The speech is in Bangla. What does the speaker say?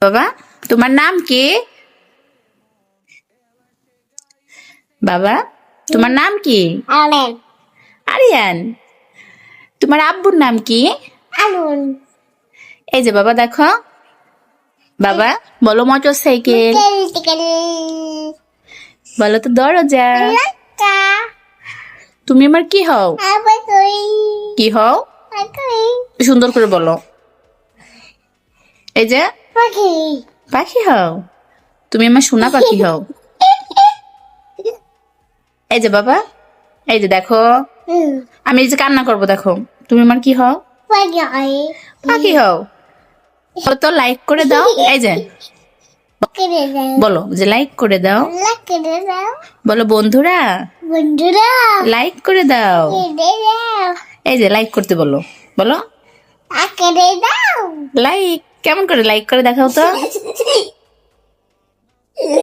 বাবা তোমার নাম কি? বাবা তোমার নাম কি? আলেন আরিয়ান। তোমার আব্বুর নাম কি? আলুন এই যে বাবা দেখো, বাবা বলো মোটর সাইকেল, টিকেল বলো তো দরজা। লাকা তুমি আমার কি হও? আবার তুই কি হও? পাখি সুন্দর করে বলো। এই যে পাখি পাখি হও, তুমি আমার সোনা পাখি হও। এই যে বাবা, এই যে দেখো, আমি এই যে কান্না করবো দেখো, তুমি আমার কি হও? পাখি পাখি হও। বলো তো লাইক করে দাও। এই যে কেড়ে দাও বলো যে লাইক করে দাও। কেড়ে দাও বলো বন্ধুরা বন্ধুরা লাইক করে দাও। কেড়ে দাও এই যে লাইক করতে বলো, বলো কেড়ে দাও লাইক। কেমন করে লাইক করে দেখাও তো।